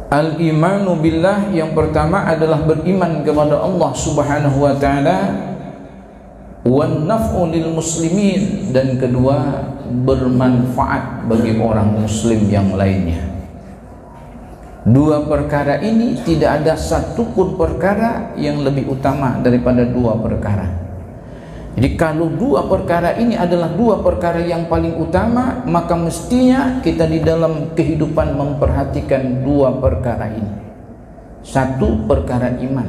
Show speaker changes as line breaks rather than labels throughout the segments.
Al-imanu billah, yang pertama adalah beriman kepada Allah Subhanahu wa taala, wan naf'u lil muslimin, dan kedua bermanfaat bagi orang muslim yang lainnya. Dua perkara ini tidak ada satupun perkara yang lebih utama daripada dua perkara. Jadi kalau dua perkara ini adalah dua perkara yang paling utama, maka mestinya kita di dalam kehidupan memperhatikan dua perkara ini. Satu, perkara iman,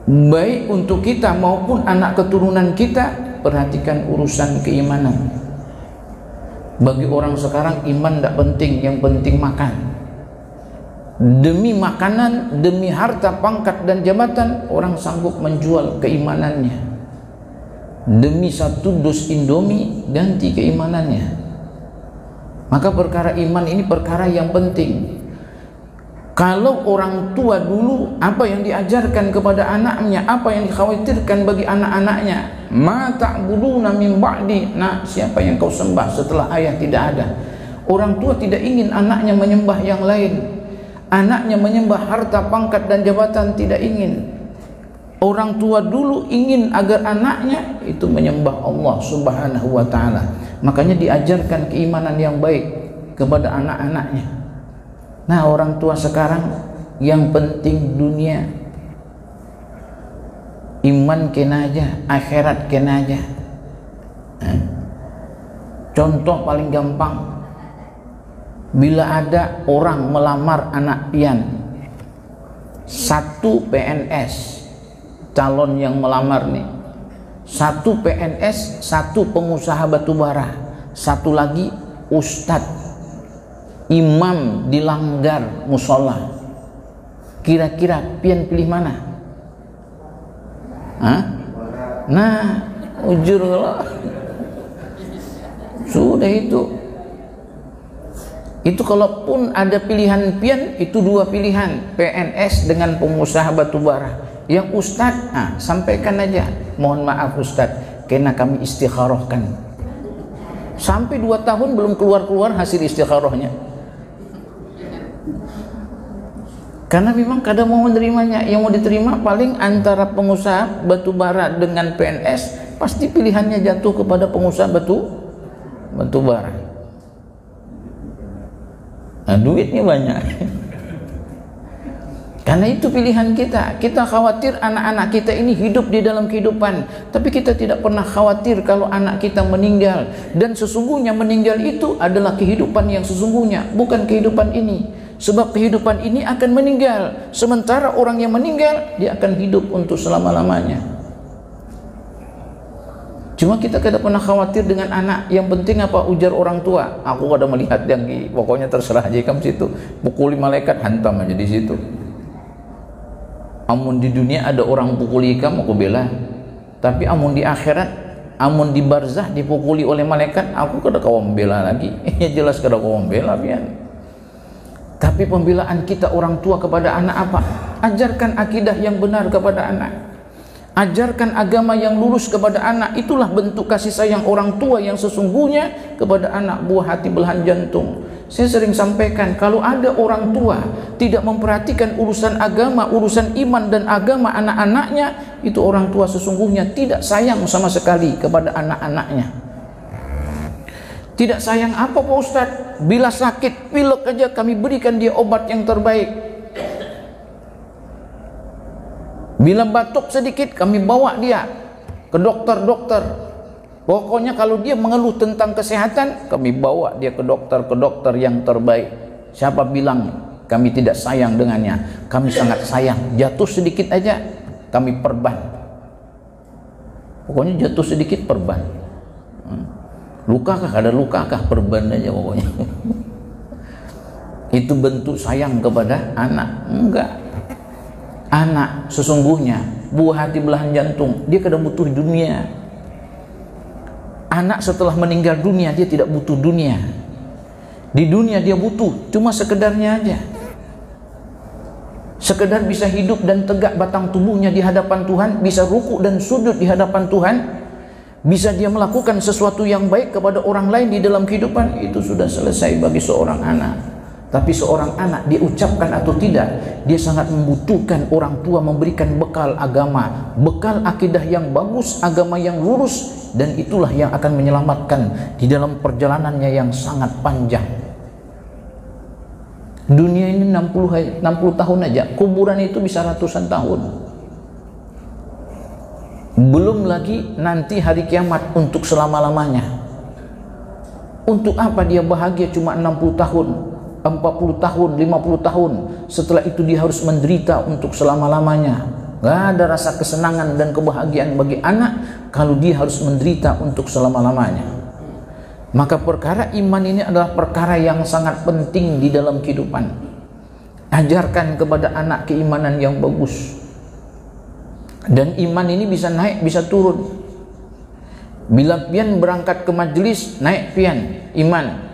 baik untuk kita maupun anak keturunan kita. Perhatikan urusan keimanan. Bagi orang sekarang iman tidak penting, yang penting makan. Demi makanan, demi harta, pangkat dan jabatan, orang sanggup menjual keimanannya. Demi satu dus Indomie ganti keimanannya. Maka perkara iman ini perkara yang penting. Kalau orang tua dulu, apa yang diajarkan kepada anaknya, apa yang dikhawatirkan bagi anak-anaknya, ma ta'buduna min ba'di, nah siapa yang kau sembah setelah ayah tidak ada. Orang tua tidak ingin anaknya menyembah yang lain. Anaknya menyembah harta, pangkat dan jabatan, tidak ingin. Orang tua dulu ingin agar anaknya itu menyembah Allah Subhanahu wa taala. Makanya diajarkan keimanan yang baik kepada anak-anaknya. Nah, orang tua sekarang yang penting dunia. Iman kena aja, akhirat kena aja. Contoh paling gampang, bila ada orang melamar anak pian, satu PNS calon yang melamar nih, satu PNS, satu pengusaha batubara, satu lagi ustadz, imam di langgar musola, kira-kira pian pilih mana? Hah? Nah, ujur kalau sudah itu kalaupun ada pilihan pian, itu dua pilihan, PNS dengan pengusaha batubara. Yang ustadz, sampaikan aja, mohon maaf ustadz, kena kami istikharahkan. Sampai 2 tahun belum keluar hasil istikharahnya. Karena memang kadang mau menerimanya, yang mau diterima paling antara pengusaha batubara dengan PNS, pasti pilihannya jatuh kepada pengusaha batubara. Nah, duitnya banyak. Karena itu pilihan kita. Kita khawatir anak-anak kita ini hidup di dalam kehidupan, tapi kita tidak pernah khawatir kalau anak kita meninggal. Dan sesungguhnya meninggal itu adalah kehidupan yang sesungguhnya, bukan kehidupan ini. Sebab kehidupan ini akan meninggal, sementara orang yang meninggal dia akan hidup untuk selama-lamanya. Cuma kita tidak pernah khawatir dengan anak. Yang penting apa? Ujar orang tua. Aku ada melihat yang pokoknya terserah aja kamu situ. Pukuli malaikat, hantam aja di situ. Amun di dunia ada orang pukuli kamu, aku bela. Tapi amun di akhirat, amun di barzah dipukuli oleh malaikat, aku kada kau membela lagi. Ya jelas kada kau membela pian. Tapi pembelaan kita orang tua kepada anak apa? Ajarkan akidah yang benar kepada anak. Ajarkan agama yang lurus kepada anak. Itulah bentuk kasih sayang orang tua yang sesungguhnya kepada anak, buah hati belahan jantung. Saya sering sampaikan, kalau ada orang tua tidak memperhatikan urusan agama, urusan iman dan agama anak-anaknya, itu orang tua sesungguhnya tidak sayang sama sekali kepada anak-anaknya. Tidak sayang apa Pak Ustadz? Bila sakit pilek aja kami berikan dia obat yang terbaik. Bila batuk sedikit kami bawa dia ke dokter-dokter. Pokoknya kalau dia mengeluh tentang kesehatan, kami bawa dia ke dokter yang terbaik. Siapa bilang kami tidak sayang dengannya? Kami sangat sayang. Jatuh sedikit aja kami perban. Pokoknya jatuh sedikit perban. Luka kah? Ada luka kah? Perban aja pokoknya. Itu bentuk sayang kepada anak? Enggak. Anak sesungguhnya buah hati belahan jantung, dia kadang butuh dunia. Anak setelah meninggal dunia dia tidak butuh dunia. Di dunia dia butuh cuma sekedarnya aja, sekedar bisa hidup dan tegak batang tubuhnya di hadapan Tuhan, bisa ruku dan sujud di hadapan Tuhan, bisa dia melakukan sesuatu yang baik kepada orang lain di dalam kehidupan. Itu sudah selesai bagi seorang anak. Tapi seorang anak, dia ucapkan atau tidak, dia sangat membutuhkan orang tua memberikan bekal agama, bekal akidah yang bagus, agama yang lurus, dan itulah yang akan menyelamatkan di dalam perjalanannya yang sangat panjang. Dunia ini 60 tahun aja, kuburan itu bisa ratusan tahun. Belum lagi nanti hari kiamat untuk selama-lamanya. Untuk apa dia bahagia cuma 60 tahun? 40 tahun, 50 tahun, setelah itu dia harus menderita untuk selama-lamanya. Gak ada rasa kesenangan dan kebahagiaan bagi anak kalau dia harus menderita untuk selama-lamanya. Maka perkara iman ini adalah perkara yang sangat penting di dalam kehidupan. Ajarkan kepada anak keimanan yang bagus. Dan iman ini bisa naik, bisa turun. Bila pian berangkat ke majelis, naik pian iman.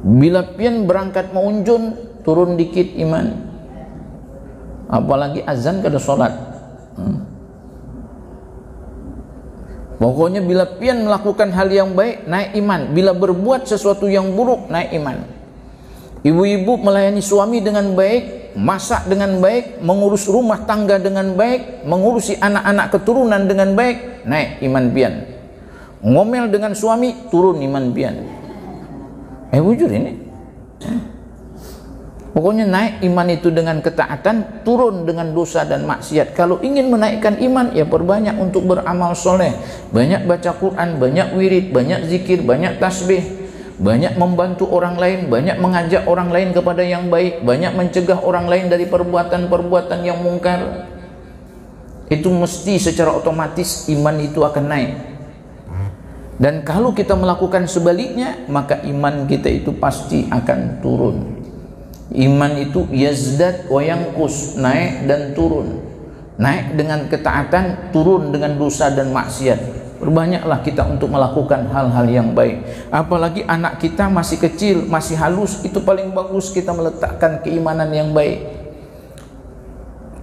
Bila pian berangkat maunjun, turun dikit iman. Apalagi azan kada sholat. Pokoknya bila pian melakukan hal yang baik, naik iman. Bila berbuat sesuatu yang buruk, naik iman. Ibu-ibu melayani suami dengan baik, masak dengan baik, mengurus rumah tangga dengan baik, mengurusi anak-anak keturunan dengan baik, naik iman pian. Ngomel dengan suami, turun iman pian. Wujud ini. Pokoknya naik iman itu dengan ketaatan, turun dengan dosa dan maksiat. Kalau ingin menaikkan iman, ya perbanyak untuk beramal soleh, banyak baca Quran, banyak wirid, banyak zikir, banyak tasbih, banyak membantu orang lain, banyak mengajak orang lain kepada yang baik, banyak mencegah orang lain dari perbuatan-perbuatan yang mungkar. Itu mesti secara otomatis iman itu akan naik. Dan kalau kita melakukan sebaliknya, maka iman kita itu pasti akan turun. Iman itu yazdad wa yanqus, naik dan turun. Naik dengan ketaatan, turun dengan dosa dan maksiat. Berbanyaklah kita untuk melakukan hal-hal yang baik. Apalagi anak kita masih kecil, masih halus, itu paling bagus kita meletakkan keimanan yang baik.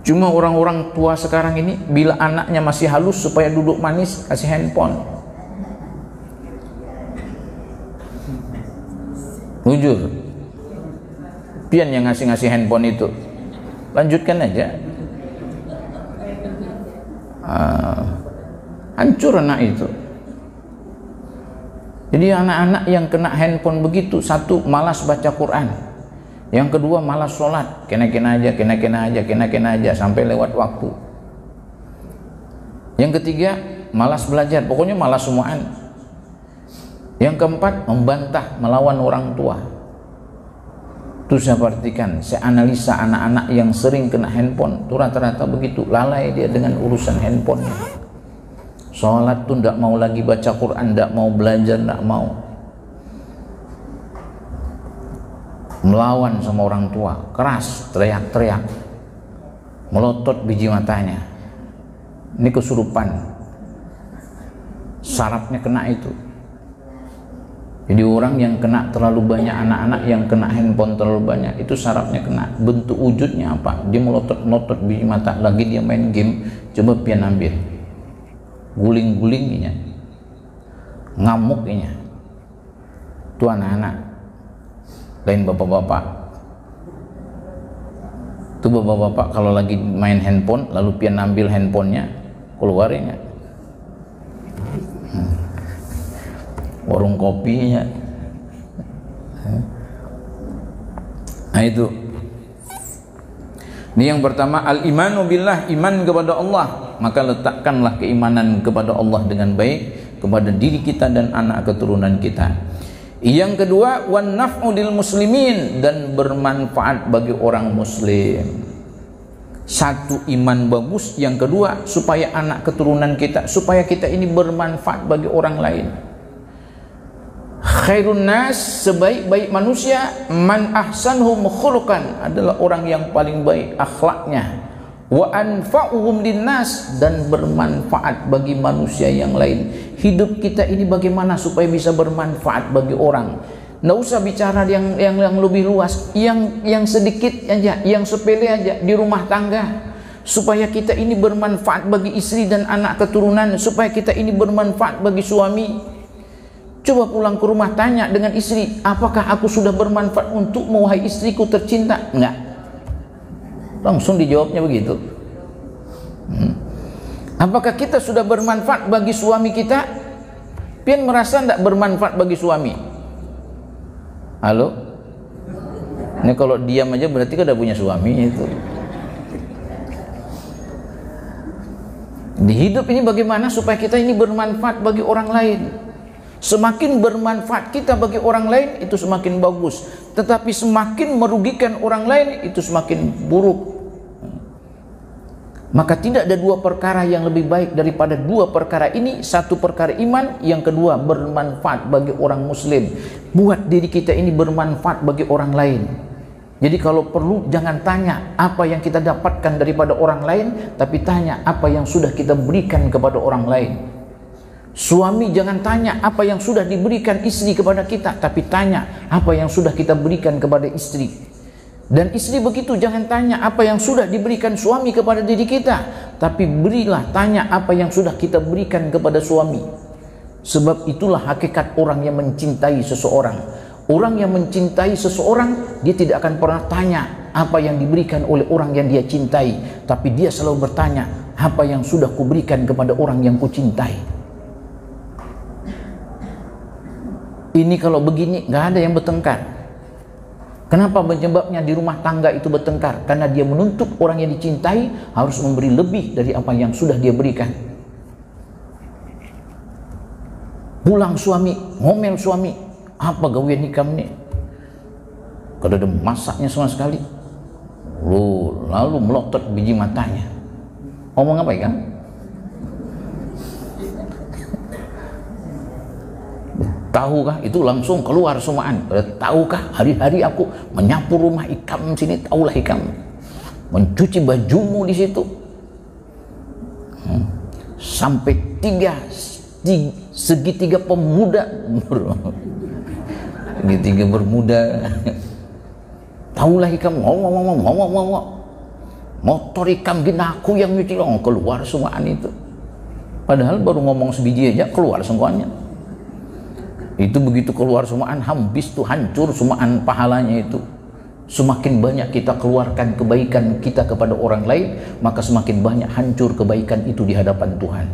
Cuma orang-orang tua sekarang ini, bila anaknya masih halus supaya duduk manis, kasih handphone. Jujur, pian yang ngasih handphone itu, lanjutkan aja. Hancur anak itu. Jadi anak-anak yang kena handphone begitu, satu, malas baca Quran, yang kedua malas sholat, kena-kena aja sampai lewat waktu. Yang ketiga, malas belajar, pokoknya malas semuaan. Yang keempat, membantah, melawan orang tua. Itu saya perhatikan, saya analisa anak-anak yang sering kena handphone, itu rata-rata begitu, lalai dia dengan urusan handphonenya. Sholat tuh tidak mau lagi baca Quran, tidak mau belajar, tidak mau. Melawan sama orang tua, keras, teriak-teriak, melotot biji matanya. Ini kesurupan, sarafnya kena itu. Jadi orang yang kena terlalu banyak, anak-anak yang kena handphone terlalu banyak, itu sarafnya kena. Bentuk wujudnya apa? Dia melotot-melotot biji mata, lagi dia main game, coba pian ambil. Guling-gulingnya, ngamuknya. Itu anak-anak, lain bapak-bapak. Itu bapak-bapak kalau lagi main handphone, lalu pian ambil handphonenya, keluarinnya. Warung kopinya. Nah itu. Ini yang pertama, al-imanu billah, iman kepada Allah. Maka letakkanlah keimanan kepada Allah dengan baik kepada diri kita dan anak keturunan kita. Yang kedua, wan naf'u lil muslimin, dan bermanfaat bagi orang muslim. Satu, iman bagus. Yang kedua, supaya anak keturunan kita, supaya kita ini bermanfaat bagi orang lain. Khairun nas, sebaik-baik manusia, man ahsanhum khuluqan, adalah orang yang paling baik akhlaknya. Wa anfa'uhum linnas, dan bermanfaat bagi manusia yang lain. Hidup kita ini bagaimana supaya bisa bermanfaat bagi orang. Nggak usah bicara yang lebih luas, yang sedikit aja, yang sepele aja di rumah tangga. Supaya kita ini bermanfaat bagi istri dan anak keturunan, supaya kita ini bermanfaat bagi suami. Coba pulang ke rumah tanya dengan istri, apakah aku sudah bermanfaat untukmu wahai istriku tercinta? Enggak. Langsung dijawabnya begitu. Apakah kita sudah bermanfaat bagi suami kita? Pian merasa enggak bermanfaat bagi suami? Halo? Ini kalau diam aja berarti kan udah punya suami itu. Di hidup ini bagaimana supaya kita ini bermanfaat bagi orang lain? Semakin bermanfaat kita bagi orang lain itu semakin bagus, tetapi semakin merugikan orang lain itu semakin buruk. Maka tidak ada dua perkara yang lebih baik daripada dua perkara ini. Satu perkara iman, yang kedua bermanfaat bagi orang muslim. Buat diri kita ini bermanfaat bagi orang lain. Jadi kalau perlu jangan tanya apa yang kita dapatkan daripada orang lain, tapi tanya apa yang sudah kita berikan kepada orang lain. Suami jangan tanya apa yang sudah diberikan istri kepada kita, tapi tanya apa yang sudah kita berikan kepada istri. Dan istri begitu, jangan tanya apa yang sudah diberikan suami kepada diri kita, tapi tanya apa yang sudah kita berikan kepada suami. Sebab itulah hakikat orang yang mencintai seseorang. Orang yang mencintai seseorang, dia tidak akan pernah tanya apa yang diberikan oleh orang yang dia cintai, tapi dia selalu bertanya apa yang sudah kuberikan kepada orang yang kucintai. Ini kalau begini nggak ada yang bertengkar. Kenapa penyebabnya di rumah tangga itu bertengkar? Karena dia menuntut orang yang dicintai harus memberi lebih dari apa yang sudah dia berikan. Pulang suami, ngomel suami, apa gawian nikam nih? Kalau ada masaknya sama sekali, lalu melotot biji matanya. Ngomong apa ya? Tahukah itu langsung keluar semuaan. Tahukah hari-hari aku menyapu rumah ikam sini, tahulah ikam mencuci bajumu di situ sampai segitiga pemuda segitiga bermuda. Tahulah ikam ngomong motor ikam ginaku yang nyuci keluar semuaan itu. Padahal baru ngomong sebiji aja keluar semuanya. Itu begitu keluar semuaan, habis tuh hancur semuaan pahalanya itu. Semakin banyak kita keluarkan kebaikan kita kepada orang lain, maka semakin banyak hancur kebaikan itu di hadapan Tuhan.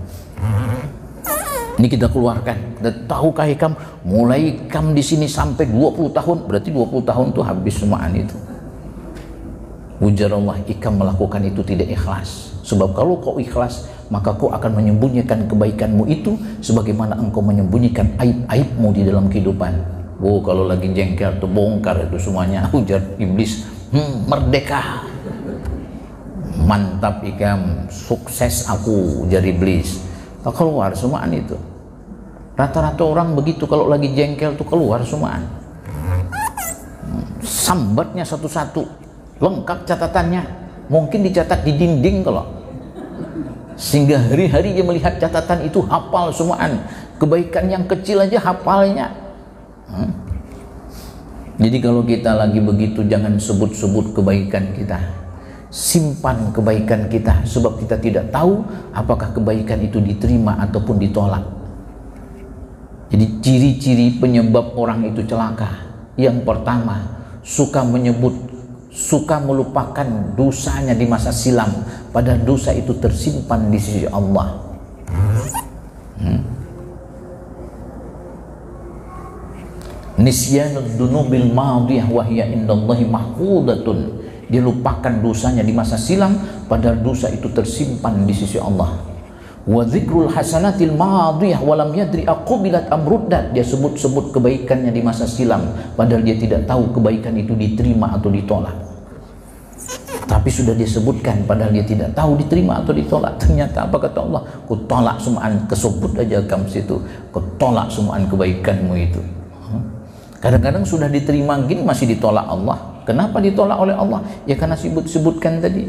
Ini kita keluarkan. Tahukah ikam, mulai ikam di sini sampai 20 tahun, berarti 20 tahun tuh habis semuaan itu. Ujar Allah, ikam melakukan itu tidak ikhlas. Sebab kalau kau ikhlas, maka kau akan menyembunyikan kebaikanmu itu sebagaimana engkau menyembunyikan aib-aibmu di dalam kehidupan. Kalau lagi jengkel tuh bongkar itu semuanya. Ujar iblis, merdeka, mantap ikam, sukses aku, ujar iblis. Keluar semuaan itu. Rata-rata orang begitu kalau lagi jengkel tuh keluar semuaan. Sambatnya satu-satu, lengkap catatannya, mungkin dicatat di dinding kalau. Sehingga hari-hari dia melihat catatan itu hafal semuaan. Kebaikan yang kecil aja hafalnya. Jadi kalau kita lagi begitu jangan sebut-sebut kebaikan kita. Simpan kebaikan kita, sebab kita tidak tahu apakah kebaikan itu diterima ataupun ditolak. Jadi ciri-ciri penyebab orang itu celaka. Yang pertama, suka melupakan dosanya di masa silam, padahal dosa itu tersimpan di sisi Allah. Nisyanud dunubil madiyah wa hiya indallahi mahfudatun. Dia lupakan dosanya di masa silam, padahal dosa itu tersimpan di sisi Allah. Wa dzikrul hasanatil madiyah wa lam yadri aqbilat amruddat. Dia sebut-sebut kebaikannya di masa silam, padahal dia tidak tahu kebaikan itu diterima atau ditolak. Tapi sudah dia sebutkan, padahal dia tidak tahu diterima atau ditolak. Ternyata apa kata Allah? Ku tolak semuaan, kesebut aja kamu situ, ku tolak semuaan kebaikanmu itu. Kadang-kadang sudah diterima gini masih ditolak Allah. Kenapa ditolak oleh Allah? Ya karena sebutkan tadi.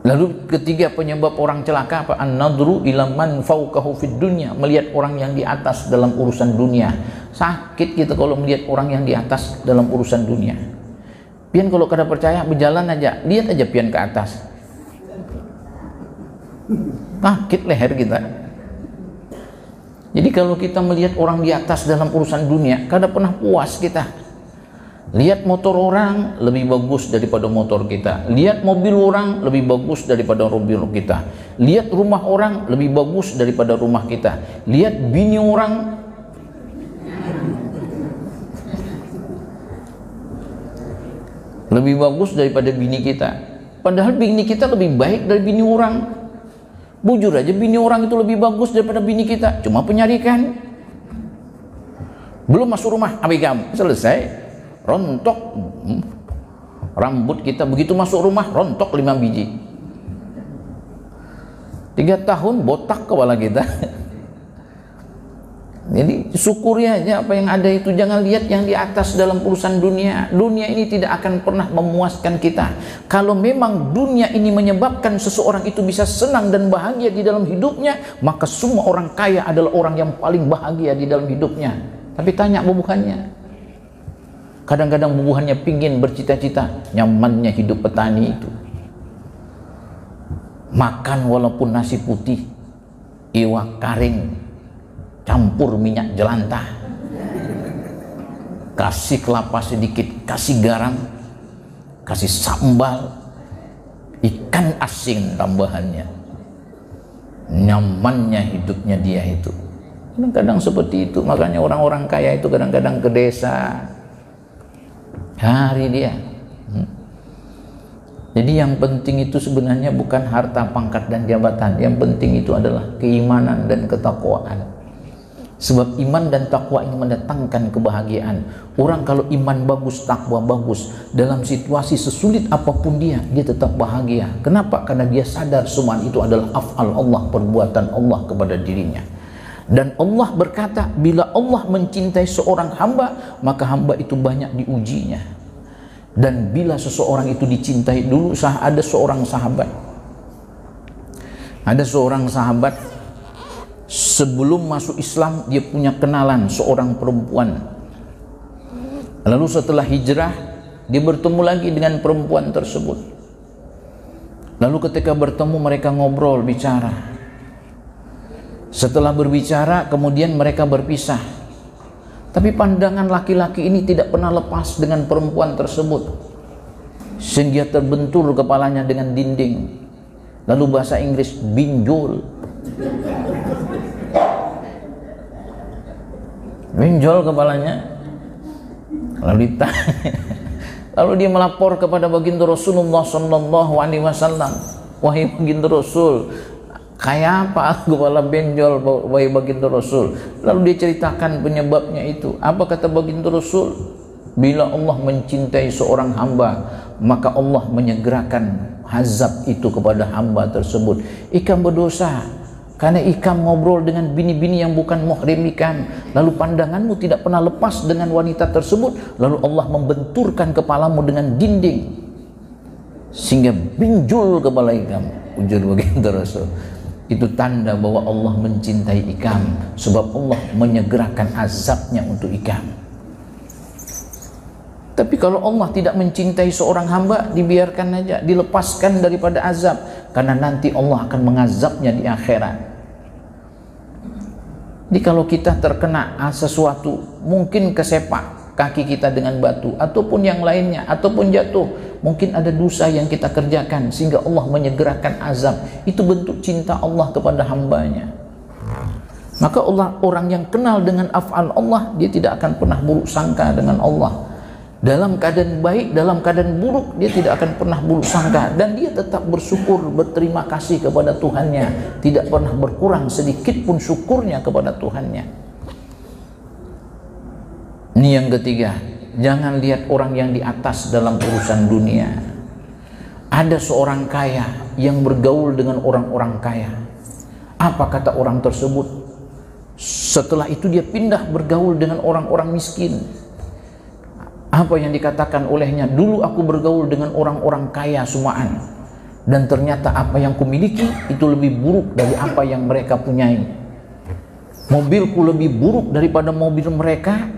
Lalu ketiga penyebab orang celaka apa? An-nadru ila man fawqahu fid dunya, melihat orang yang di atas dalam urusan dunia. Sakit kita kalau melihat orang yang di atas dalam urusan dunia. Pian kalau kada percaya berjalan aja, lihat aja pian ke atas. Sakit leher kita. Jadi kalau kita melihat orang di atas dalam urusan dunia, kada pernah puas kita. Lihat motor orang lebih bagus daripada motor kita. Lihat mobil orang lebih bagus daripada mobil kita. Lihat rumah orang lebih bagus daripada rumah kita. Lihat bini orang lebih bagus daripada bini kita. Padahal bini kita lebih baik dari bini orang. Bujur aja, bini orang itu lebih bagus daripada bini kita. Cuma penyarikan. Belum masuk rumah, abigam, selesai. Rontok rambut kita. Begitu masuk rumah, rontok 5 biji. 3 tahun botak kepala kita. Jadi syukuri aja apa yang ada itu. Jangan lihat yang di atas dalam urusan dunia. Dunia ini tidak akan pernah memuaskan kita. Kalau memang dunia ini menyebabkan seseorang itu bisa senang dan bahagia di dalam hidupnya, maka semua orang kaya adalah orang yang paling bahagia di dalam hidupnya. Tapi tanya bubuhannya. Kadang-kadang bubuhannya pingin bercita-cita nyamannya hidup petani itu. Makan walaupun nasi putih, iwak karing, campur minyak jelantah, kasih kelapa sedikit, kasih garam, kasih sambal, ikan asin tambahannya. Nyamannya hidupnya dia itu. Kadang-kadang seperti itu. Makanya orang-orang kaya itu kadang-kadang ke desa cari dia. Jadi yang penting itu sebenarnya bukan harta, pangkat dan jabatan. Yang penting itu adalah keimanan dan ketakwaan. Sebab iman dan takwa ini mendatangkan kebahagiaan. Orang kalau iman bagus, takwa bagus, dalam situasi sesulit apapun dia tetap bahagia. Kenapa? Karena dia sadar semua itu adalah af'al Allah, perbuatan Allah kepada dirinya. Dan Allah berkata, bila Allah mencintai seorang hamba, maka hamba itu banyak diujinya. Dan bila seseorang itu dicintai, dulu ada seorang sahabat, sebelum masuk Islam dia punya kenalan seorang perempuan. Lalu setelah hijrah dia bertemu lagi dengan perempuan tersebut. Lalu ketika bertemu mereka ngobrol, bicara. Setelah berbicara kemudian mereka berpisah. Tapi pandangan laki-laki ini tidak pernah lepas dengan perempuan tersebut, sehingga terbentur kepalanya dengan dinding. Lalu bahasa Inggris binjol. Benjol kepalanya. Lalu dia melapor kepada baginda Rasulullah sallallahu alaihi wasallam. Wahai baginda Rasul, kayak apa kepala benjol wahai baginda Rasul? Lalu dia ceritakan penyebabnya itu. Apa kata baginda Rasul? Bila Allah mencintai seorang hamba, maka Allah menyegerakan azab itu kepada hamba tersebut. Ikam berdosa karena ikam ngobrol dengan bini-bini yang bukan muhrim ikam, lalu pandanganmu tidak pernah lepas dengan wanita tersebut, lalu Allah membenturkan kepalamu dengan dinding sehingga binjul kepala ikam. Ujar baginda Rasul, itu tanda bahwa Allah mencintai ikam, sebab Allah menyegerakan azabnya untuk ikam. Tapi kalau Allah tidak mencintai seorang hamba, dibiarkan aja, dilepaskan daripada azab, karena nanti Allah akan mengazabnya di akhirat. Jadi kalau kita terkena sesuatu, mungkin kesepak kaki kita dengan batu, ataupun yang lainnya, ataupun jatuh, mungkin ada dosa yang kita kerjakan sehingga Allah menyegerakan azab. Itu bentuk cinta Allah kepada hambanya. Maka orang yang kenal dengan af'al Allah, dia tidak akan pernah buruk sangka dengan Allah. Dalam keadaan baik, dalam keadaan buruk, dia tidak akan pernah buruk sangka, dan dia tetap bersyukur, berterima kasih kepada Tuhannya, tidak pernah berkurang sedikit pun syukurnya kepada Tuhannya. Ini yang ketiga, jangan lihat orang yang di atas dalam urusan dunia. Ada seorang kaya yang bergaul dengan orang-orang kaya. Apa kata orang tersebut? Setelah itu dia pindah bergaul dengan orang-orang miskin. Apa yang dikatakan olehnya? Dulu aku bergaul dengan orang-orang kaya semuaan, dan ternyata apa yang kumiliki itu lebih buruk dari apa yang mereka punyai. Mobilku lebih buruk daripada mobil mereka,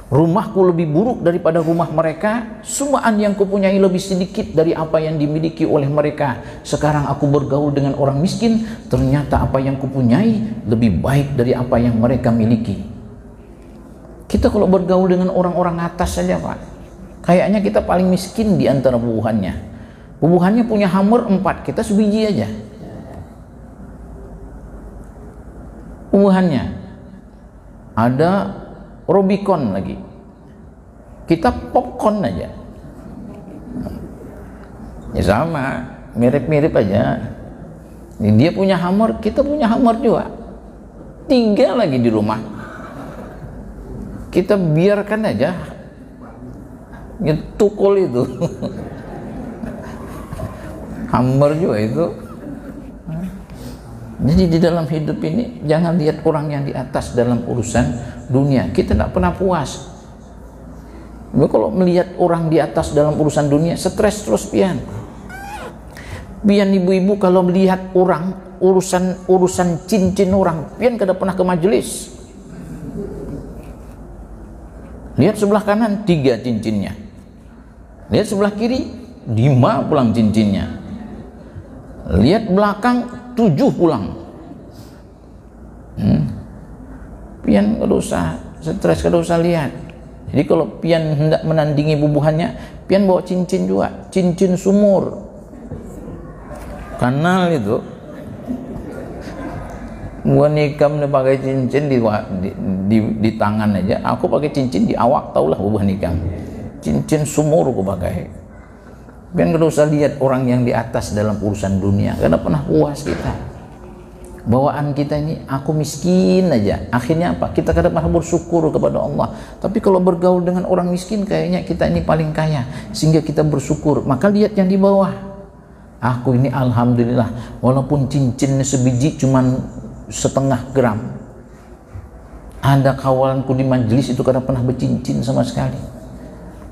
Rumahku lebih buruk daripada rumah mereka, sumaan yang kupunyai lebih sedikit dari apa yang dimiliki oleh mereka. Sekarang aku bergaul dengan orang miskin, ternyata apa yang kupunyai lebih baik dari apa yang mereka miliki. Kita kalau bergaul dengan orang-orang atas saja Pak, kayaknya kita paling miskin di antara bubuhannya. Bubuhannya punya Hummer 4, kita sebiji aja. Bubuhannya ada Rubicon lagi, kita popcorn aja. Ya sama, mirip-mirip aja. Dia punya Hummer, kita punya Hummer juga. 3 lagi di rumah. Kita biarkan aja nyetukul itu. Hummer juga itu. Jadi di dalam hidup ini jangan lihat orang yang di atas dalam urusan dunia. Kita tidak pernah puas. Kalau melihat orang di atas dalam urusan dunia, stres terus pian. Pian ibu-ibu kalau melihat orang urusan cincin orang, pian kada pernah ke majelis. Lihat sebelah kanan 3 cincinnya. Lihat sebelah kiri 5 pulang cincinnya. Lihat belakang 7 pulang. Pian kada usah stres, kada usah lihat. Jadi kalau pian hendak menandingi bubuhannya, pian bawa cincin juga, cincin sumur. Kanal itu. Gua nikam nih pakai cincin di tangan aja. Aku pakai cincin di awak, taulah bubuhan nikam. Cincin sumur aku pakai. Pian kada usah lihat orang yang di atas dalam urusan dunia. Kada pernah puas kita. Bawaan kita ini, aku miskin aja. Akhirnya apa? Kita kada pernah bersyukur kepada Allah. Tapi kalau bergaul dengan orang miskin, kayaknya kita ini paling kaya, sehingga kita bersyukur. Maka lihat yang di bawah. Aku ini alhamdulillah, walaupun cincinnya sebiji cuman 0,5 gram. Ada kawalanku di majelis itu kada pernah bercincin sama sekali.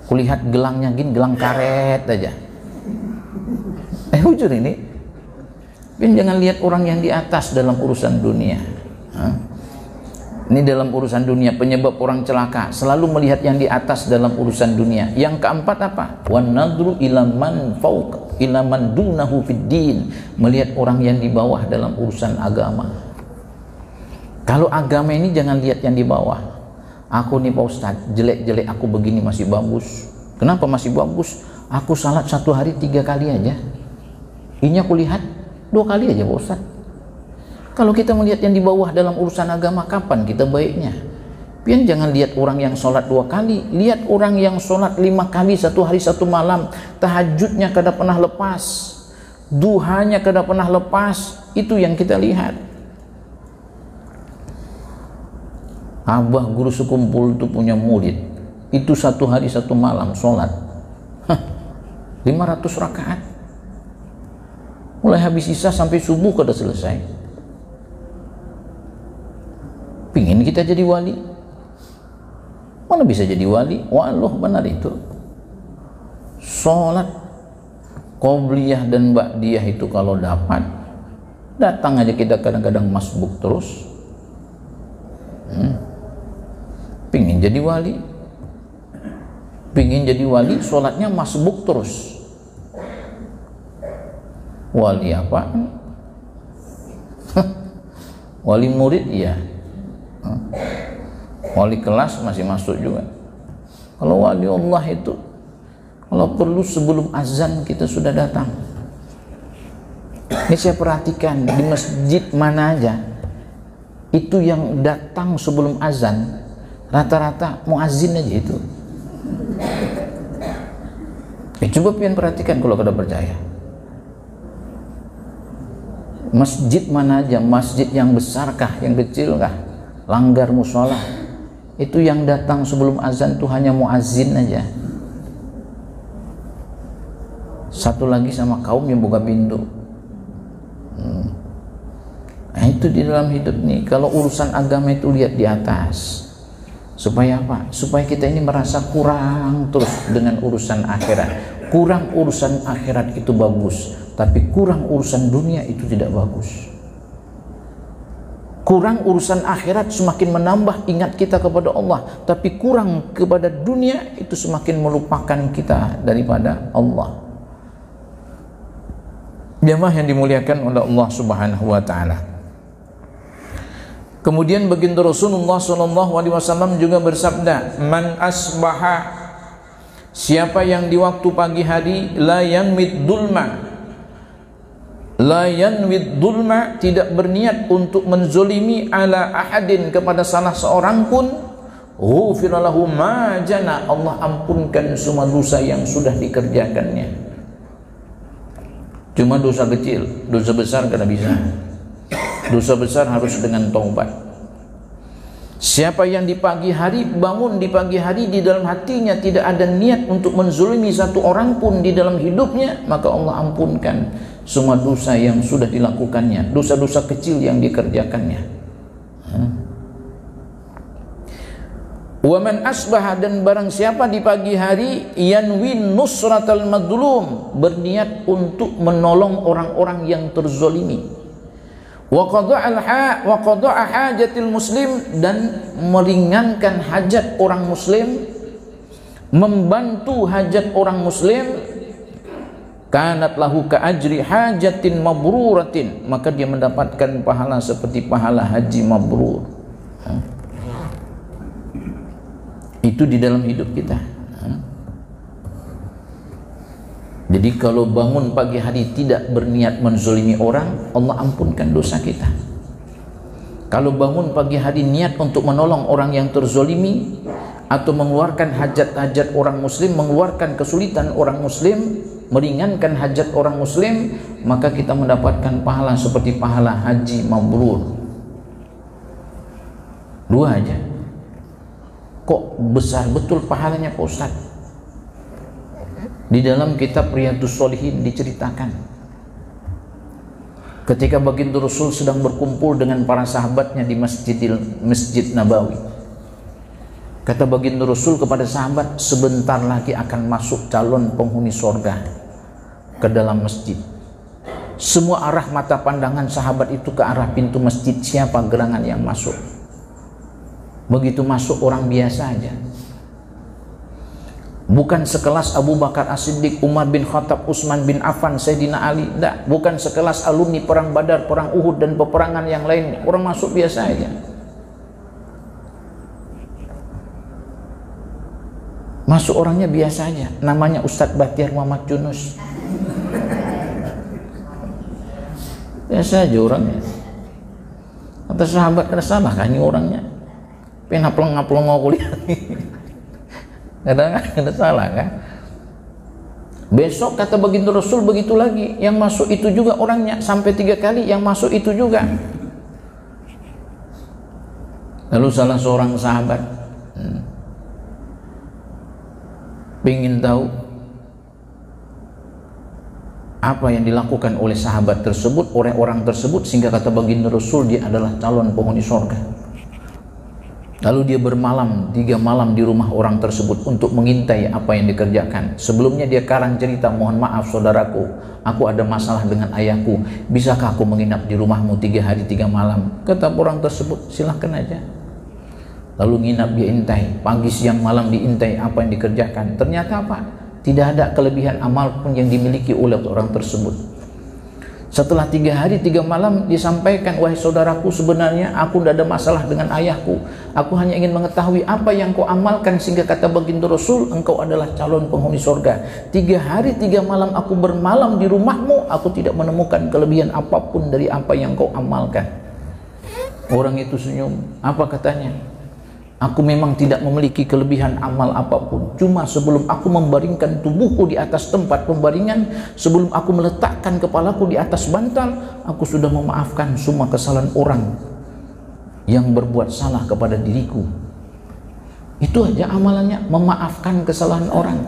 Kulihat gelangnya gini, gelang karet aja. Jujur ini. Jangan lihat orang yang di atas dalam urusan dunia. Ini dalam urusan dunia, penyebab orang celaka selalu melihat yang di atas dalam urusan dunia. Yang keempat apa? Wan nadru ila man fawq ila man dunahu fid din, melihat orang yang di bawah dalam urusan agama. Kalau agama ini jangan lihat yang di bawah. Aku nih Pak Ustaz, jelek-jelek aku begini masih bagus. Kenapa masih bagus? Aku salat 1 hari 3 kali aja. Ini aku lihat 2 kali aja Pak Ustaz. Kalau kita melihat yang di bawah dalam urusan agama, kapan kita baiknya? Pian jangan lihat orang yang sholat 2 kali, lihat orang yang sholat 5 kali 1 hari 1 malam, tahajudnya kada pernah lepas, duhanya kada pernah lepas. Itu yang kita lihat. Abah guru sekumpul itu punya murid, itu 1 hari 1 malam sholat 500 rakaat, mulai habis isya sampai subuh kada selesai. Pingin kita jadi wali? Mana bisa jadi wali? Walah benar itu. Sholat qobliyah dan ba'diyah itu kalau dapat, datang aja kita kadang-kadang masbuk terus. Pingin jadi wali? Pingin jadi wali, sholatnya masbuk terus. Wali apa? Wali murid iya. Wali kelas masih masuk juga. Kalau wali Allah itu, kalau perlu sebelum azan kita sudah datang. Ini saya perhatikan di masjid mana aja, itu yang datang sebelum azan rata-rata muazzin aja itu. Coba pian perhatikan kalau kada percaya. Masjid mana aja, masjid yang besarkah, yang kecilkah, langgar musola, itu yang datang sebelum azan tuh hanya muazzin aja. Satu lagi sama kaum yang buka pintu. Nah, itu di dalam hidup nih. Kalau urusan agama itu lihat di atas. Supaya apa? Supaya kita ini merasa kurang terus dengan urusan akhirat. Kurang urusan akhirat itu bagus, tapi kurang urusan dunia itu tidak bagus. Kurang urusan akhirat semakin menambah ingat kita kepada Allah, tapi kurang kepada dunia itu semakin melupakan kita daripada Allah. Jamaah yang dimuliakan oleh Allah Subhanahu wa taala. Kemudian baginda Rasulullah SAW juga bersabda, "Man asbaha," siapa yang di waktu pagi hari, la yanwid dulma, tidak berniat untuk menzolimi ala ahadin, kepada salah seorang pun, ghufira lahu ma jana, Allah ampunkan semua dosa yang sudah dikerjakannya. Cuma dosa kecil, dosa besar kada bisa. Dosa besar harus dengan taubat. Siapa yang di pagi hari, bangun di pagi hari, di dalam hatinya tidak ada niat untuk menzulimi satu orang pun di dalam hidupnya, maka Allah ampunkan semua dosa yang sudah dilakukannya, dosa-dosa kecil yang dikerjakannya. Wa man asbaha, dan barang siapa di pagi hari, yanwin nusratal madlum, berniat untuk menolong orang-orang yang terzolimi, wa qada'a hajatil muslim, dan meringankan hajat orang muslim, membantu hajat orang muslim, kanat lahu ka ajri hajatin mabruratin, maka dia mendapatkan pahala seperti pahala haji mabrur. Itu di dalam hidup kita. Jadi kalau bangun pagi hari tidak berniat menzolimi orang, Allah ampunkan dosa kita. Kalau bangun pagi hari niat untuk menolong orang yang terzolimi, atau mengeluarkan hajat-hajat orang muslim, mengeluarkan kesulitan orang muslim, meringankan hajat orang muslim, maka kita mendapatkan pahala seperti pahala haji mabrur. Dua aja. Kok besar betul pahalanya Pak Ustaz? Di dalam kitab Riyadhus Shalihin diceritakan, ketika baginda Rasul sedang berkumpul dengan para sahabatnya di Masjid Nabawi, kata baginda Rasul kepada sahabat, sebentar lagi akan masuk calon penghuni sorga ke dalam masjid. Semua arah mata pandangan sahabat itu ke arah pintu masjid, siapa gerangan yang masuk. Begitu masuk orang biasa aja, bukan sekelas Abu Bakar As-Siddiq, Umar bin Khattab, Utsman bin Affan, Sayyidina Ali, enggak. Bukan sekelas alumni perang Badar, perang Uhud, dan peperangan yang lain. Orang masuk biasa aja. Masuk orangnya biasa aja, namanya Ustadz Bahtiar Muhammad Yunus. Biasa aja orangnya. Kata sahabat, kada salah kan ini orangnya, pena pelengah-pelengah kuliah. Ada salah kan? Besok kata baginda Rasul begitu lagi, yang masuk itu juga orangnya, sampai 3 kali yang masuk itu juga. Lalu salah seorang sahabat ingin tahu apa yang dilakukan oleh sahabat tersebut, orang tersebut, sehingga kata baginda Rasul dia adalah calon penghuni surga. Lalu dia bermalam 3 malam di rumah orang tersebut untuk mengintai apa yang dikerjakan. Sebelumnya dia karang cerita, mohon maaf saudaraku, aku ada masalah dengan ayahku, bisakah aku menginap di rumahmu 3 hari 3 malam? Kata orang tersebut, silahkan aja. Lalu nginap, dia intai, pagi siang malam diintai apa yang dikerjakan. Ternyata apa? Tidak ada kelebihan amal pun yang dimiliki oleh orang tersebut. Setelah 3 hari 3 malam disampaikan, wahai saudaraku, sebenarnya aku tidak ada masalah dengan ayahku, aku hanya ingin mengetahui apa yang kau amalkan sehingga kata baginda Rasul engkau adalah calon penghuni surga. 3 hari 3 malam aku bermalam di rumahmu, aku tidak menemukan kelebihan apapun dari apa yang kau amalkan. Orang itu senyum. Apa katanya? Aku memang tidak memiliki kelebihan amal apapun. Cuma sebelum aku membaringkan tubuhku di atas tempat pembaringan, sebelum aku meletakkan kepalaku di atas bantal, aku sudah memaafkan semua kesalahan orang yang berbuat salah kepada diriku. Itu aja amalannya, memaafkan kesalahan orang.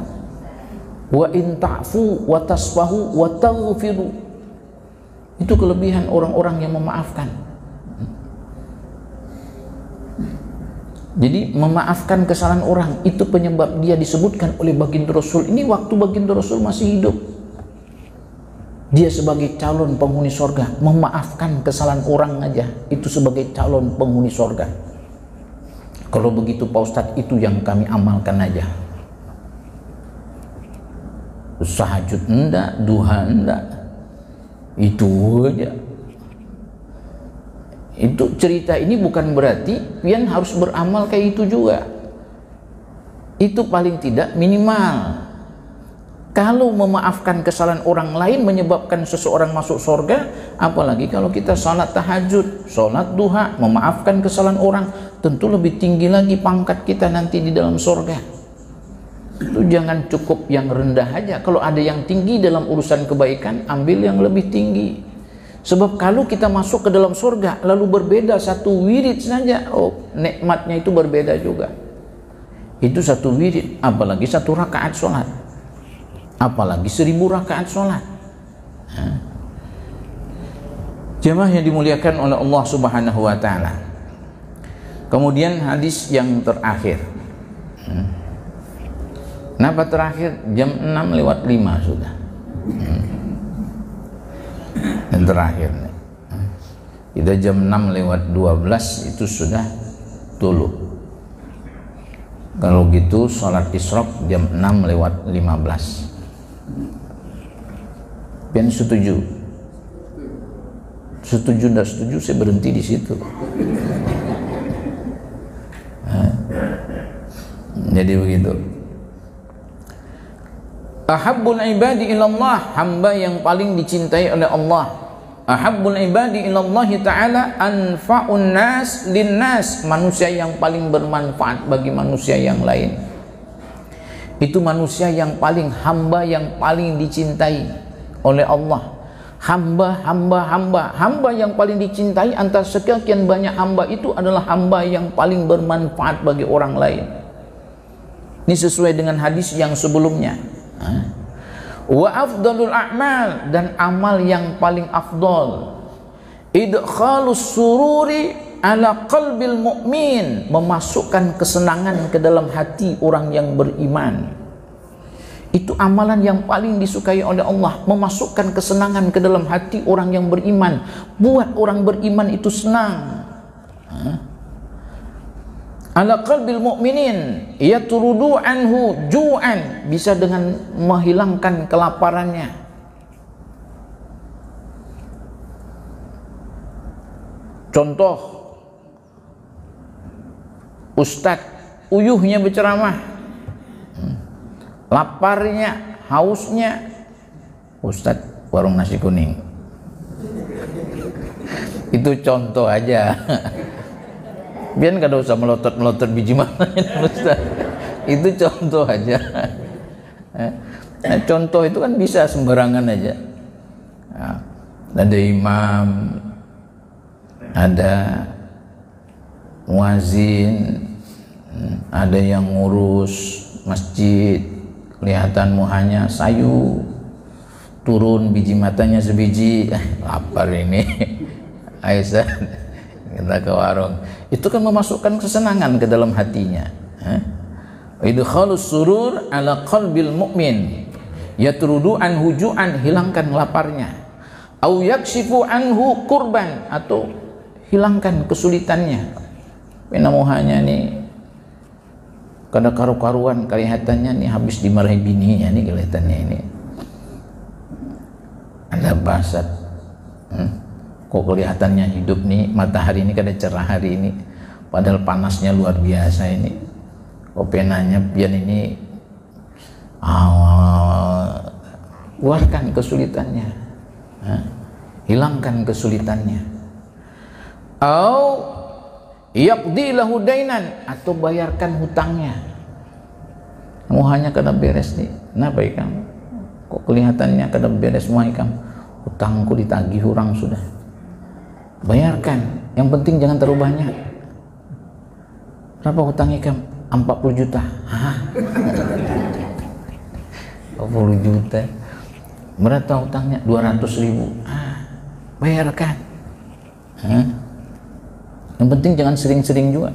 Wa in ta'fu wa tasfahu wa taghfiru. Itu kelebihan orang-orang yang memaafkan. Jadi memaafkan kesalahan orang itu penyebab dia disebutkan oleh baginda Rasul. Ini waktu baginda Rasul masih hidup. Dia sebagai calon penghuni surga, memaafkan kesalahan orang aja, itu sebagai calon penghuni surga. Kalau begitu Pak Ustadz, itu yang kami amalkan aja. Tahajud enggak, duha enggak, itu aja. Itu cerita ini bukan berarti pian harus beramal kayak itu juga. Itu paling tidak minimal. Kalau memaafkan kesalahan orang lain menyebabkan seseorang masuk surga, apalagi kalau kita salat tahajud, salat duha, memaafkan kesalahan orang, tentu lebih tinggi lagi pangkat kita nanti di dalam surga. Itu jangan cukup yang rendah aja. Kalau ada yang tinggi dalam urusan kebaikan, ambil yang lebih tinggi. Sebab kalau kita masuk ke dalam surga lalu berbeda satu wirid saja, oh nikmatnya itu berbeda juga. Itu satu wirid, apalagi satu rakaat sholat, apalagi 1000 rakaat sholat. Jemaah yang dimuliakan oleh Allah Subhanahu wa Ta'ala. Kemudian hadis yang terakhir. Kenapa terakhir? Jam 6:05 sudah. Yang terakhir nih. Kita jam 6:12 itu sudah tulu. Kalau gitu sholat isyraq jam 6:15. Pian setuju? Setuju ndak setuju saya berhenti di situ. Jadi begitu. Ahabbul ibadi ilallah, hamba yang paling dicintai oleh Allah. Ahabbul ibadi ilallah ta'ala anfa'un nas linnas, manusia yang paling bermanfaat bagi manusia yang lain. Itu manusia yang paling, hamba yang paling dicintai oleh Allah. Hamba yang paling dicintai antara sekian banyak hamba itu adalah hamba yang paling bermanfaat bagi orang lain. Ini sesuai dengan hadis yang sebelumnya. Wa afdalul a'mal, dan amal yang paling afdal idkhalus sururi ala qalbil mu'min, memasukkan kesenangan ke dalam hati orang yang beriman. Itu amalan yang paling disukai oleh Allah, memasukkan kesenangan ke dalam hati orang yang beriman, buat orang beriman itu senang. Ala qalbil mu'minin yatrudu anhu ju'an, bisa dengan menghilangkan kelaparannya. Contoh, ustadz uyuhnya berceramah, laparnya, hausnya, ustadz warung nasi kuning. Itu contoh aja. Biar gak usah melotot-melotot biji mana. Itu contoh aja. Nah, contoh itu kan bisa sembarangan aja. Nah, ada imam, ada muazin, ada yang ngurus masjid, kelihatan muhanya sayu, turun biji matanya sebiji, lapar ini. Aisyah, kita ke warung. Itu kan memasukkan kesenangan ke dalam hatinya. Idkhalus surur ala qalbil mu'min yatrudu anhu ju'an, hilangkan laparnya. Au yakshifu anhu kurban, atau hilangkan kesulitannya. Penamuhanya nih kada karu-karuan, kelihatannya nih habis dimarahi bininya nih, kelihatannya ini ada basat. Kok kelihatannya hidup nih, matahari ini kada cerah hari ini, padahal panasnya luar biasa ini. Kok penanya pian ini, keluarkan kesulitannya, hilangkan kesulitannya. Au yaqdi lahu dainan, atau bayarkan hutangnya. Kamu hanya kada beres nih, kenapa ikam? Kok kelihatannya kada beres semua ikam? Hutangku ditagih orang sudah. Bayarkan, yang penting jangan terlalu banyak. Berapa hutang ikam? 40 juta. Hah? 40 juta. Berapa hutangnya? 200.000. Bayarkan. Yang penting jangan sering-sering juga.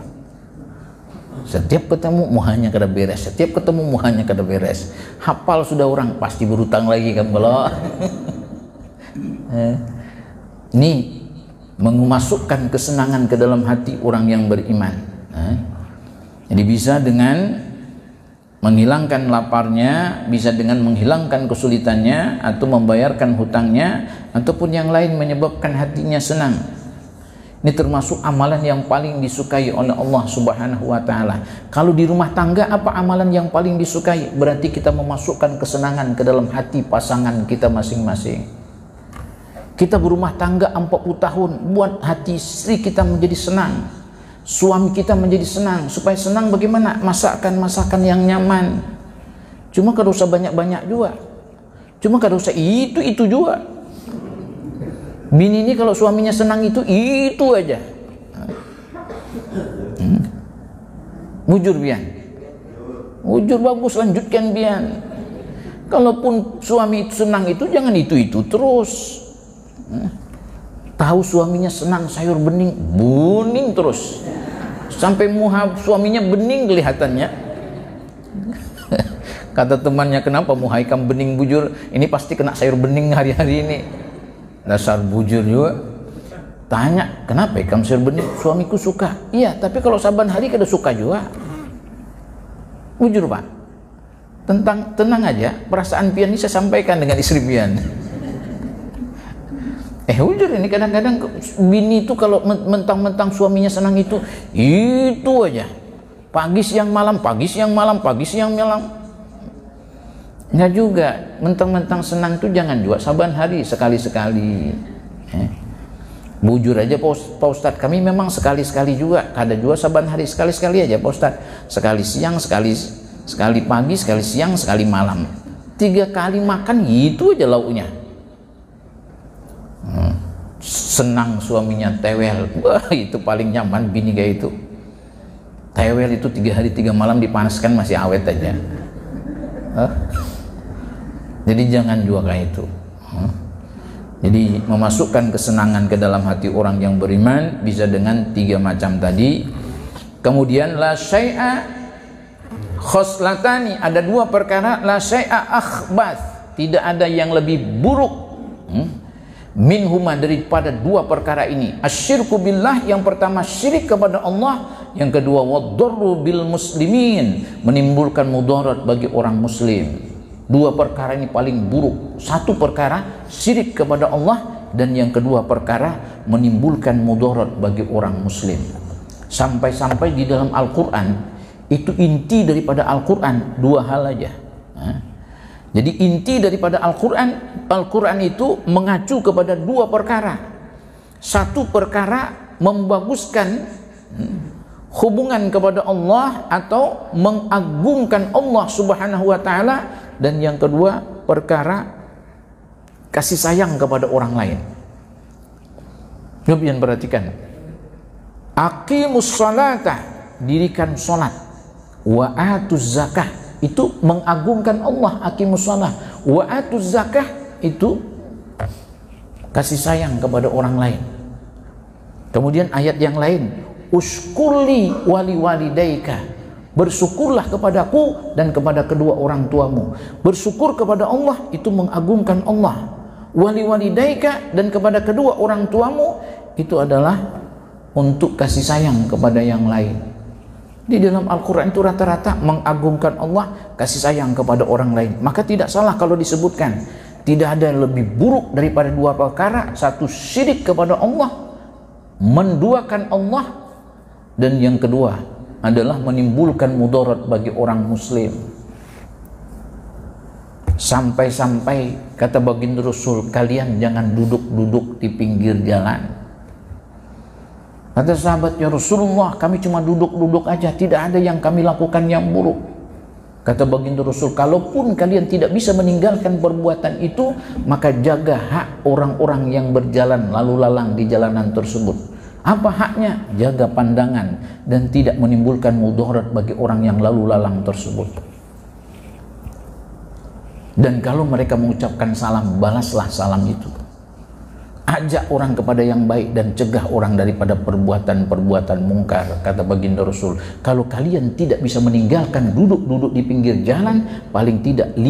Setiap ketemu muhanya kada beres, setiap ketemu muhanya kada beres. Hafal sudah orang, pasti berutang lagi kan kalau. Ini memasukkan kesenangan ke dalam hati orang yang beriman. Jadi bisa dengan menghilangkan laparnya, bisa dengan menghilangkan kesulitannya, atau membayarkan hutangnya, ataupun yang lain menyebabkan hatinya senang. Ini termasuk amalan yang paling disukai oleh Allah Subhanahu wa Ta'ala. Kalau di rumah tangga, apa amalan yang paling disukai? Berarti kita memasukkan kesenangan ke dalam hati pasangan kita masing-masing. Kita berumah tangga 40 tahun, buat hati istri kita menjadi senang, suami kita menjadi senang. Supaya senang bagaimana? Masakan yang nyaman. Cuma kada usah banyak-banyak juga, cuma kada usah itu juga. Bini ini kalau suaminya senang itu aja. Bujur bian, bujur bagus, lanjutkan bian. Kalaupun suami itu senang itu, jangan itu terus. Tahu suaminya senang sayur bening, buning terus sampai muha suaminya bening kelihatannya. Kata temannya, kenapa muha ikan bening bujur? Ini pasti kena sayur bening hari-hari ini. Dasar bujur juga. Tanya, kenapa ikan sayur bening? Suamiku suka. Iya, tapi kalau saban hari kada suka juga. Bujur pak. Tenang aja, perasaan pian ini saya sampaikan dengan istri pian. Bujur ini kadang-kadang bini itu kalau mentang-mentang suaminya senang itu aja. Pagi siang malam. Enggak juga, mentang-mentang senang itu jangan juga saban hari, sekali-sekali. Bujur aja Pak Ustadz, kami memang sekali-sekali juga, kada juga saban hari, sekali-sekali aja Pak Ustadz. Sekali siang, sekali pagi, sekali siang, sekali malam. 3 kali makan gitu aja lauknya. Senang suaminya tewel, wah itu paling nyaman bini kayak itu. Tewel itu 3 hari 3 malam dipanaskan masih awet aja. Jadi jangan juga kayak itu. Jadi memasukkan kesenangan ke dalam hati orang yang beriman bisa dengan 3 macam tadi. Kemudian la syai'a khoslatani, ada 2 perkara, la syai'a akhbath, tidak ada yang lebih buruk minhuma, daripada 2 perkara ini. Asyirku billah, yang pertama syirik kepada Allah, yang kedua waddarru bil muslimin, menimbulkan mudarat bagi orang muslim. 2 perkara ini paling buruk. 1 perkara syirik kepada Allah, dan yang kedua perkara menimbulkan mudarat bagi orang muslim. Sampai-sampai di dalam Al-Quran itu inti daripada Al-Quran 2 hal aja. Jadi inti daripada Al-Quran itu mengacu kepada 2 perkara. 1 perkara membaguskan hubungan kepada Allah atau mengagungkan Allah Subhanahu wa Ta'ala, dan yang kedua perkara kasih sayang kepada orang lain. Coba perhatikan, aqimus salata, dirikan salat, wa atuz zakah, itu mengagungkan Allah. Aqimus salah wa atuz zakah, itu kasih sayang kepada orang lain. Kemudian ayat yang lain, uskurli wali walidaika, bersyukurlah kepadaku dan kepada kedua orang tuamu. Bersyukur kepada Allah itu mengagungkan Allah. Wali walidaika, dan kepada kedua orang tuamu, itu adalah untuk kasih sayang kepada yang lain. Di dalam Al-Quran itu rata-rata mengagungkan Allah, kasih sayang kepada orang lain. Maka tidak salah kalau disebutkan tidak ada yang lebih buruk daripada 2 perkara. 1 syirik kepada Allah, menduakan Allah, dan yang kedua adalah menimbulkan mudarat bagi orang muslim. Sampai-sampai kata baginda Rasul, kalian jangan duduk-duduk di pinggir jalan. Kata sahabat, ya Rasulullah, kami cuma duduk-duduk aja, tidak ada yang kami lakukan yang buruk. Kata baginda Rasul, kalaupun kalian tidak bisa meninggalkan perbuatan itu, maka jaga hak orang-orang yang berjalan lalu lalang di jalanan tersebut. Apa haknya? Jaga pandangan dan tidak menimbulkan mudarat bagi orang yang lalu lalang tersebut. Dan kalau mereka mengucapkan salam, balaslah salam itu. Ajak orang kepada yang baik dan cegah orang daripada perbuatan-perbuatan mungkar. Kata baginda Rasul, kalau kalian tidak bisa meninggalkan duduk-duduk di pinggir jalan, paling tidak 5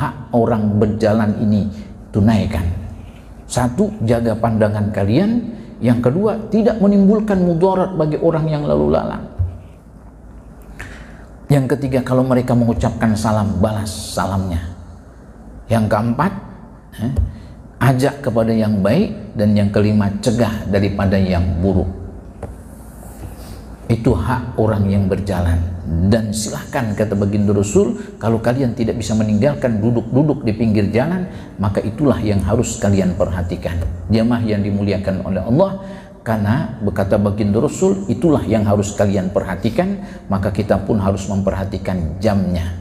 hak orang berjalan ini tunaikan. Satu, jaga pandangan kalian. Yang kedua, tidak menimbulkan mudarat bagi orang yang lalu lalang. Yang ketiga, kalau mereka mengucapkan salam, balas salamnya. Yang keempat, ajak kepada yang baik. Dan yang kelima, cegah daripada yang buruk. Itu hak orang yang berjalan. Dan silahkan, kata baginda Rasul, kalau kalian tidak bisa meninggalkan duduk-duduk di pinggir jalan, maka itulah yang harus kalian perhatikan. Jamaah yang dimuliakan oleh Allah, karena berkata baginda Rasul, itulah yang harus kalian perhatikan, maka kita pun harus memperhatikan jamnya.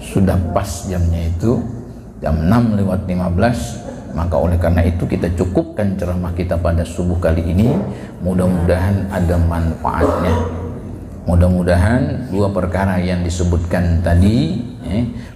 Sudah pas jamnya itu, jam 6:15. Maka oleh karena itu kita cukupkan ceramah kita pada subuh kali ini. Mudah-mudahan ada manfaatnya. Mudah-mudahan dua perkara yang disebutkan tadi,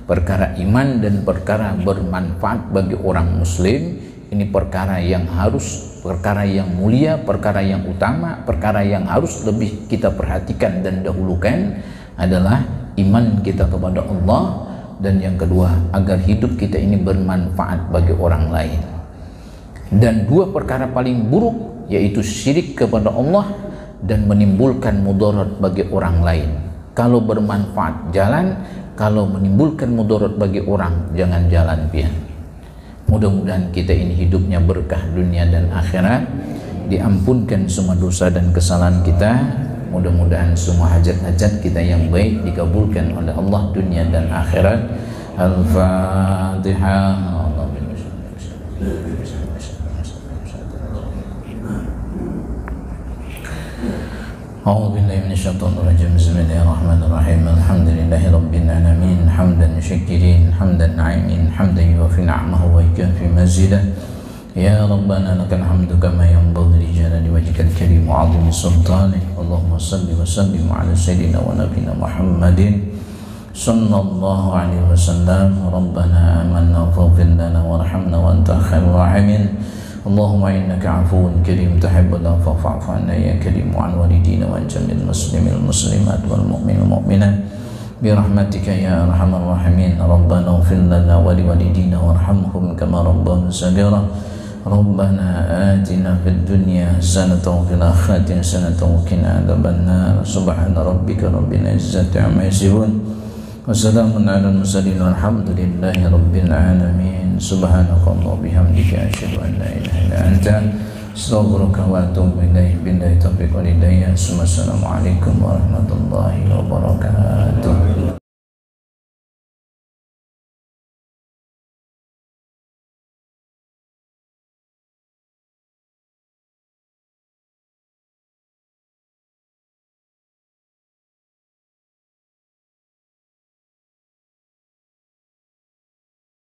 perkara iman dan perkara bermanfaat bagi orang muslim, ini perkara yang harus, perkara yang mulia, perkara yang utama, perkara yang harus lebih kita perhatikan dan dahulukan adalah iman kita kepada Allah. Dan yang kedua, agar hidup kita ini bermanfaat bagi orang lain. Dan dua perkara paling buruk, yaitu syirik kepada Allah dan menimbulkan mudarat bagi orang lain. Kalau bermanfaat jalan, kalau menimbulkan mudarat bagi orang, jangan jalan pian. Mudah-mudahan kita ini hidupnya berkah dunia dan akhirat, diampunkan semua dosa dan kesalahan kita. Mudah-mudahan semua hajat-hajat kita yang baik dikabulkan oleh Allah dunia dan akhirat. Al-Fatihah. A'udzu billahi minasyaitonir rajim. Bismillahirrahmanirrahim. Alhamdulillahi rabbil alamin. Hamdan syakirin, hamdan na'imin, hamdan yuwafi ni'amahu wa yukafi mazidah. Ya Rabbana lakal hamdu kama yanbaghi li jalali wajhikal karim wa 'azimi sultanik. Allahumma shalli wa sallim ala sayyidina wa nabiyina Muhammadin sallallahu alaihi wasallam. Rabbana amanna faghfir lana warhamna wa anta khairur rahimin. Allahumma innaka 'afuwun karim tuhibbul 'afwa fa'fu 'anna ya karim wa 'an walidina wa jamil muslimil muslimat wal mu'minil mu'minat bi rahmatika ya arhamar rahimin. Rabbana ighfir lana wa liwalidina warhamhum kama rabbayana shaghira. Rabbana atina fid dunya hasanatan wa fil akhirati hasanatan wa qina adzabannar. Subhana rabbika rabbil izzati amma yasifun wa salamun alal mursalin walhamdulillahi rabbil alamin. Subhanakallahumma bihamdika asyhadu an la ilaha illa anta astaghfiruka wa atubu ilaik. Billahi taufiq wal hidayah. Assalamualaikum warahmatullahi wabarakatuh.